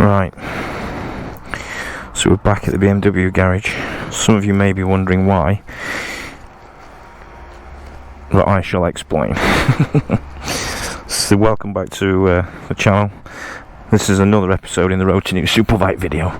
Right, so we're back at the BMW garage. Some of you may be wondering why, but I shall explain. So welcome back to the channel. This is another episode in the Road to New Superbike video.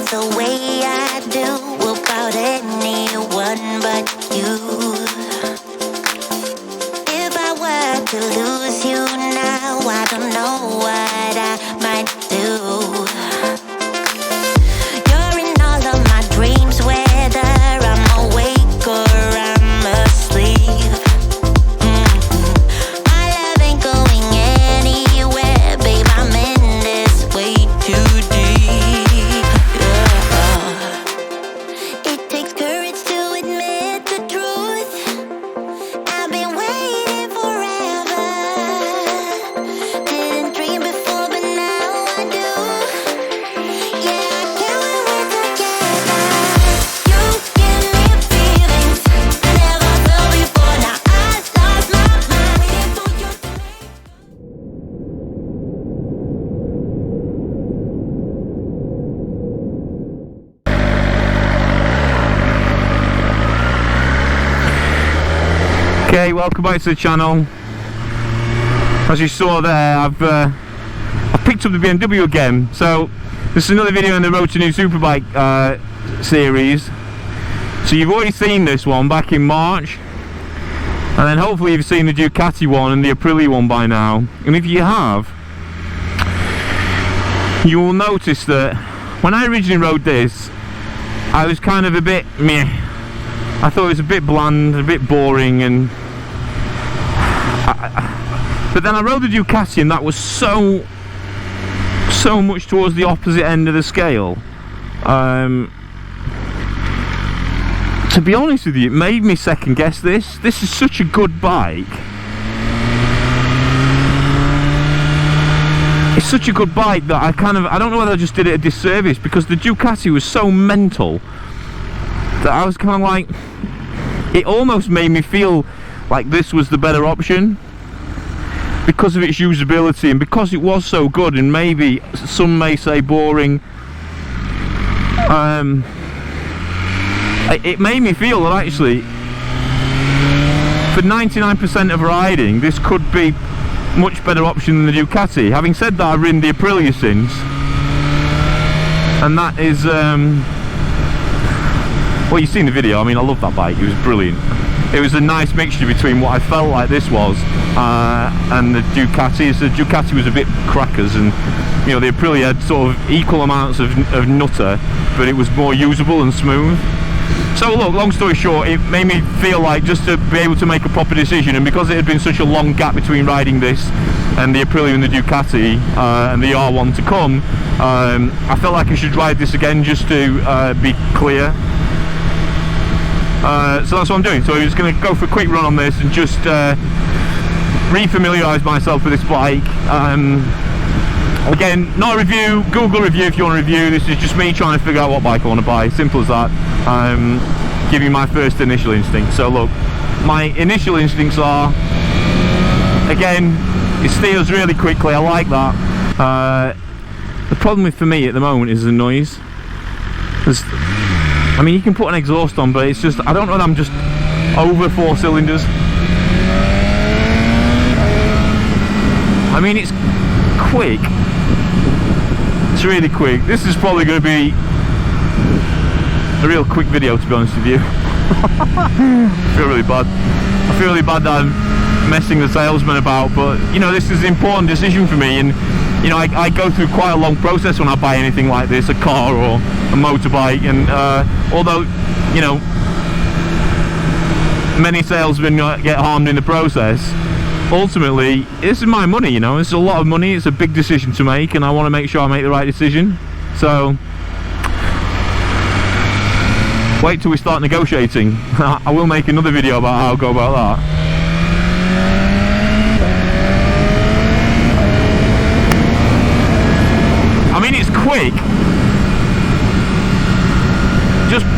The way I do about anyone but you. If I were to lose you now, I don't know what I might do. You're in all of my dreams, whether I'm awake or I'm asleep. My love ain't going anywhere, babe, I'm in this way too deep. Okay, welcome back to the channel. As you saw there, I've picked up the BMW again. So this is another video in the Road to New Superbike series. So you've already seen this one back in March, and then hopefully you've seen the Ducati one and the Aprilia one by now. And if you have, you will notice that when I originally rode this, I was kind of a bit meh. I thought it was a bit bland, a bit boring, and but then I rode the Ducati and that was so much towards the opposite end of the scale. To be honest with you, it made me second guess this. This is such a good bike. It's such a good bike that I don't know whether I just did it a disservice, because the Ducati was so mental that I was kind of like, it almost made me feel like this was the better option because of its usability and because it was so good, and maybe some may say boring. It made me feel that actually for 99% of riding this could be much better option than the Ducati. Having said that, I've ridden the Aprilia since, and that is well, you've seen the video. I mean, I love that bike. It was brilliant. It was a nice mixture between what I felt like this was and the Ducati. So the Ducati was a bit crackers, and you know, the Aprilia had sort of equal amounts of nutter, but it was more usable and smooth. So look, long story short, it made me feel like, just to be able to make a proper decision, and because it had been such a long gap between riding this and the Aprilia and the Ducati and the R1 to come, I felt like I should ride this again just to be clear. So that's what I'm doing. So I'm just going to go for a quick run on this and just re-familiarise myself with this bike. Again, not a review, Google review if you want a review. This is just me trying to figure out what bike I want to buy, simple as that. Give you my first initial instinct. So look, my initial instincts are, again, it steers really quickly, I like that. The problem for me at the moment is the noise. I mean, you can put an exhaust on, but it's just, I don't know that I'm just over 4 cylinders. I mean, it's quick. It's really quick. This is probably going to be a real quick video, to be honest with you. I feel really bad. I feel really bad that I'm messing the salesman about, but you know, this is an important decision for me, and you know, I go through quite a long process when I buy anything like this, a car or a motorbike, and although, you know, many salesmen get harmed in the process, ultimately, this is my money, you know, it's a lot of money, it's a big decision to make, and I want to make sure I make the right decision. So wait till we start negotiating. I will make another video about how I'll go about that. I mean, it's quick.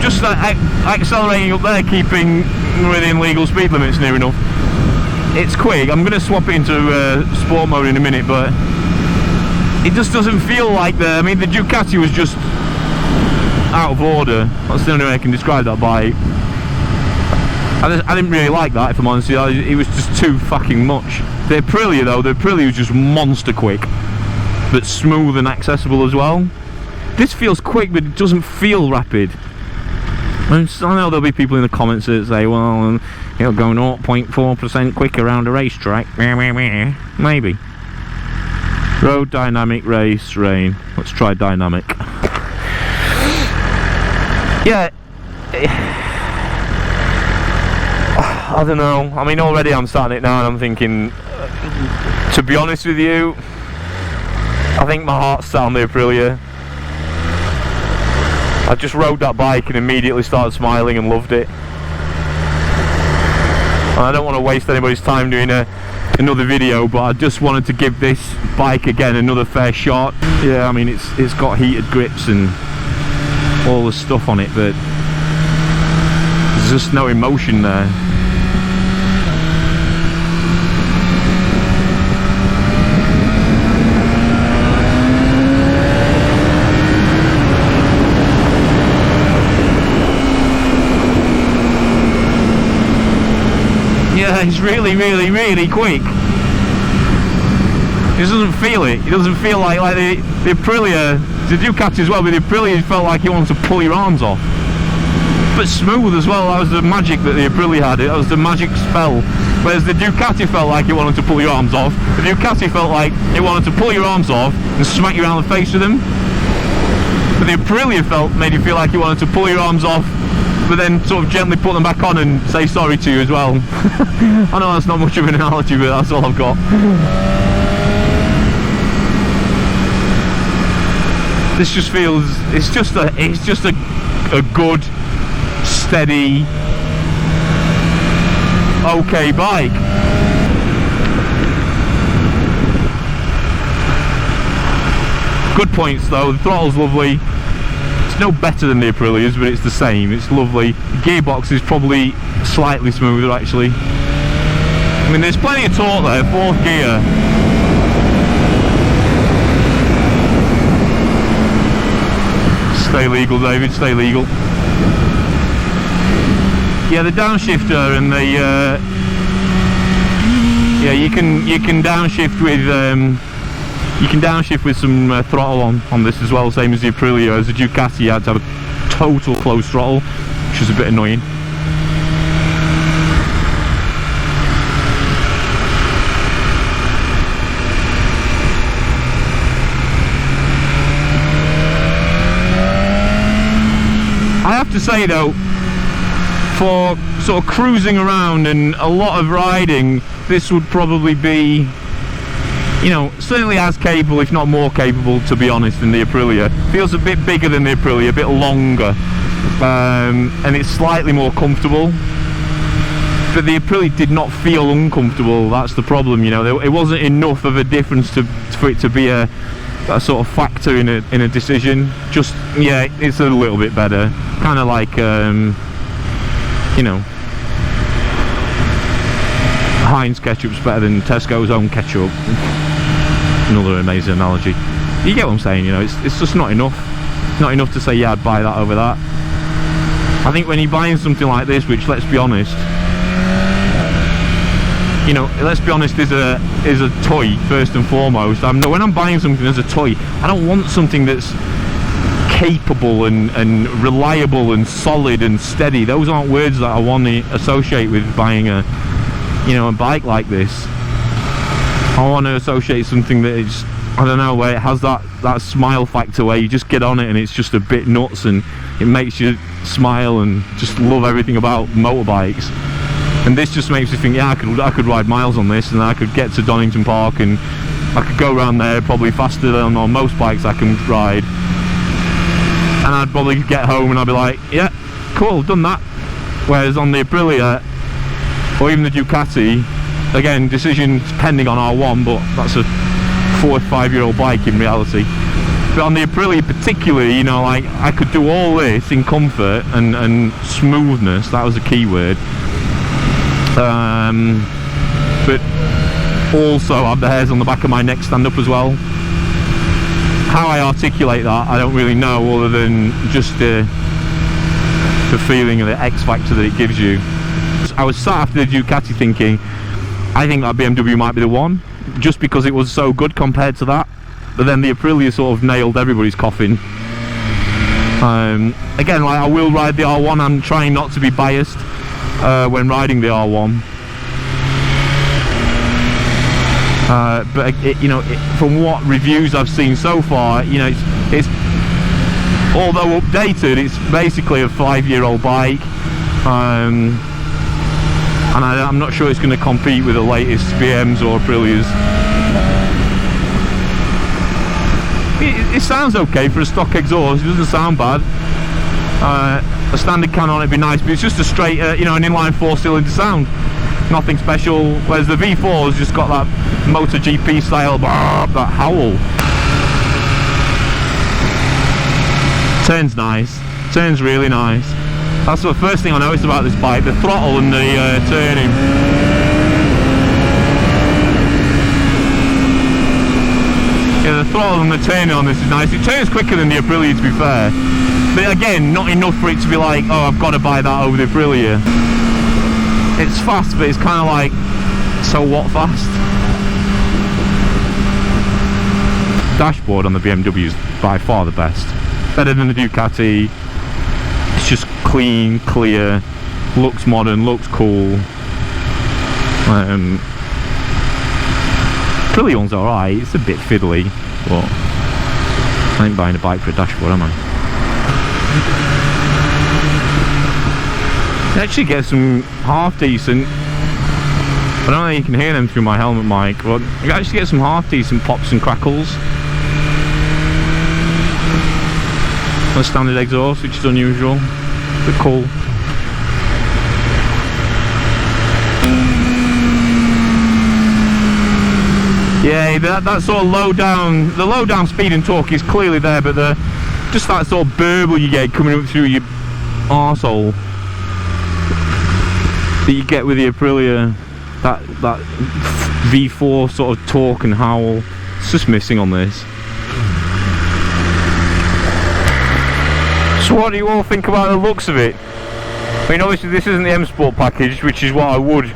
Just accelerating up there, keeping within legal speed limits near enough. It's quick. I'm going to swap it into sport mode in a minute, but it just doesn't feel like the... I mean, the Ducati was just out of order. That's the only way I can describe that bike. I didn't really like that, if I'm honest with you. It was just too fucking much. The Aprilia, though, the Aprilia was just monster quick, but smooth and accessible as well. This feels quick, but it doesn't feel rapid. And I know there'll be people in the comments that say, well, it'll go 0.4% quicker around a racetrack. Maybe. Road, dynamic, race, rain. Let's try dynamic. Yeah. I don't know. I mean, already I'm starting it now and I'm thinking, to be honest with you, I think my heart's set on the Aprilia. I just rode that bike and immediately started smiling and loved it. And I don't want to waste anybody's time doing another video, but I just wanted to give this bike again another fair shot. Yeah, I mean, it's got heated grips and all the stuff on it, but there's just no emotion there. Yeah, it's really, really, really quick. It doesn't feel it. It doesn't feel like the Aprilia, the Ducati as well, but the Aprilia felt like you wanted to pull your arms off. But smooth as well. That was the magic that the Aprilia had. That was the magic spell. Whereas the Ducati felt like it wanted to pull your arms off. The Ducati felt like it wanted to pull your arms off and smack you around the face with them. But the Aprilia made you feel like you wanted to pull your arms off, but then sort of gently put them back on and say sorry to you as well. I know that's not much of an analogy, but that's all I've got. This just feels, it's just a good, steady, okay bike. Good points though, the throttle's lovely. It's no better than the Aprilias, but it's the same, it's lovely. The gearbox is probably slightly smoother actually. I mean, there's plenty of torque there, 4th gear. Stay legal, David, stay legal. Yeah, the downshifter and the yeah, you can downshift with some throttle on this as well, same as the Aprilia. As the Ducati, you had to have a total close throttle, which is a bit annoying. I have to say though, for sort of cruising around and a lot of riding, this would probably be, you know, certainly as capable, if not more capable, to be honest, than the Aprilia. Feels a bit bigger than the Aprilia, a bit longer, and it's slightly more comfortable. But the Aprilia did not feel uncomfortable. That's the problem, you know. It wasn't enough of a difference for it to be a sort of factor in a decision. Just, yeah, it's a little bit better. Kind of like, you know, Heinz ketchup's better than Tesco's own ketchup. Another amazing analogy. You get what I'm saying, you know, it's just not enough. Not enough to say, yeah, I'd buy that over that. I think when you're buying something like this, which, let's be honest, you know, let's be honest, is a toy first and foremost. When I'm buying something as a toy, I don't want something that's capable and reliable and solid and steady. Those aren't words that I want to associate with buying a bike like this. I want to associate something that is, I don't know, where it has that smile factor, where you just get on it and it's just a bit nuts and it makes you smile and just love everything about motorbikes. And this just makes me think, yeah, I could ride miles on this, and I could get to Donington-Park, and I could go around there probably faster than on most bikes I can ride. And I'd probably get home and I'd be like, yeah, cool, done that. Whereas on the Aprilia, or even the Ducati, again, decision pending on R1, but that's a 4 or 5 year old bike in reality. But on the Aprilia particularly, you know, like, I could do all this in comfort and smoothness, that was a key word. But also have the hairs on the back of my neck stand up as well. How I articulate that, I don't really know, other than just the feeling of the X factor that it gives you. I was sat after the Ducati thinking, I think that BMW might be the one, just because it was so good compared to that. But then the Aprilia sort of nailed everybody's coffin. Again, like, I will ride the R1. I'm trying not to be biased when riding the R1. But you know, from what reviews I've seen so far, you know, it's although updated, it's basically a 5-year-old bike, and I'm not sure it's going to compete with the latest BMs or Aprilias. It sounds okay for a stock exhaust. It doesn't sound bad. A standard can on it'd be nice, but it's just a straight, you know, an inline 4-cylinder sound. Nothing special. Whereas the V4's just got that MotoGP style, that howl. Turns nice. Turns really nice. That's the first thing I noticed about this bike: the throttle and the turning. Yeah, the throttle and the turning on this is nice. It turns quicker than the Aprilia, to be fair. But again, not enough for it to be like, oh, I've got to buy that over the Aprilia. It's fast, but it's kind of like, so what fast? Dashboard on the BMW is by far the best. Better than the Ducati. It's just clean, clear, looks modern, looks cool. Aprilia one's alright, it's a bit fiddly, but I ain't buying a bike for a dashboard, am I? You actually get some half decent, I don't know if you can hear them through my helmet mic, but you actually get some half decent pops and crackles. A standard exhaust, which is unusual, but cool. Yeah, that sort of the low down speed and torque is clearly there, but just that sort of burble you get coming up through your arsehole that you get with the Aprilia, that V4 sort of torque and howl, it's just missing on this. So what do you all think about the looks of it? I mean, obviously this isn't the M Sport package, which is what I would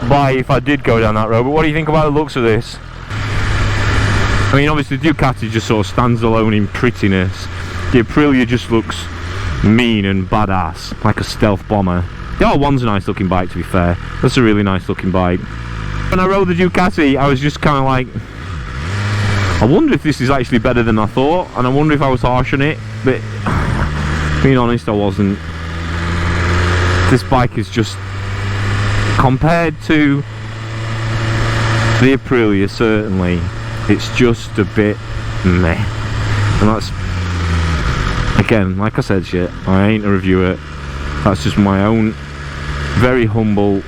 buy if I did go down that road, but what do you think about the looks of this? I mean, obviously the Ducati just sort of stands alone in prettiness. The Aprilia just looks mean and badass, like a stealth bomber. The R1's a nice looking bike, to be fair. That's a really nice looking bike. When I rode the Ducati, I was just kind of like, I wonder if this is actually better than I thought, and I wonder if I was harsh on it, but being honest, I wasn't. This bike is just, compared to the Aprilia, certainly, it's just a bit meh. And that's, again, like I said, shit, I ain't a reviewer. That's just my own very humble,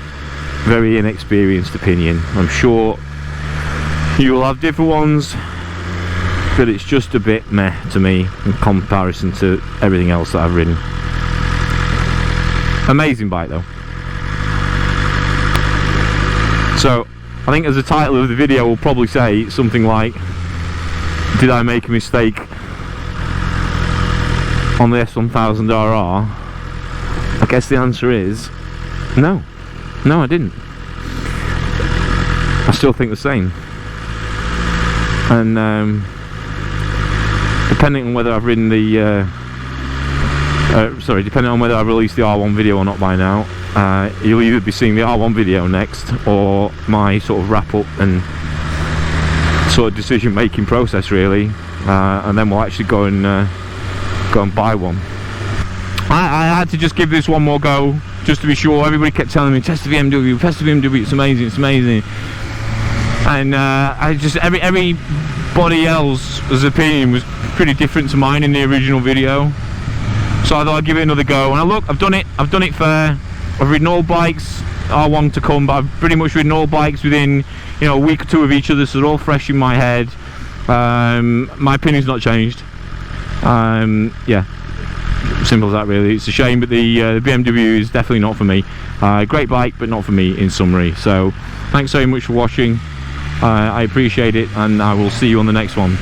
very inexperienced opinion. I'm sure you will have different ones, but it's just a bit meh to me in comparison to everything else that I've ridden. Amazing bike though. So I think as the title of the video will probably say something like, did I make a mistake on the S1000RR? I guess the answer is no. No, I didn't. I still think the same. And depending on whether I've ridden the depending on whether I've released the R1 video or not by now, you'll either be seeing the R1 video next, or my sort of wrap up and sort of decision making process, really, and then we'll actually go and buy one. I had to just give this one more go just to be sure. Everybody kept telling me, test the BMW, test the BMW, it's amazing, it's amazing. And I just, everybody else's opinion was pretty different to mine in the original video. So I thought I'd give it another go. And look, I've done it fair. I've ridden all bikes, R1 to come, but I've pretty much ridden all bikes within, you know, a week or two of each other, so they're all fresh in my head. My opinion's not changed. Yeah, simple as that really. It's a shame, but the BMW is definitely not for me. Great bike, but not for me in summary. So thanks so much for watching. I appreciate it, and I will see you on the next one.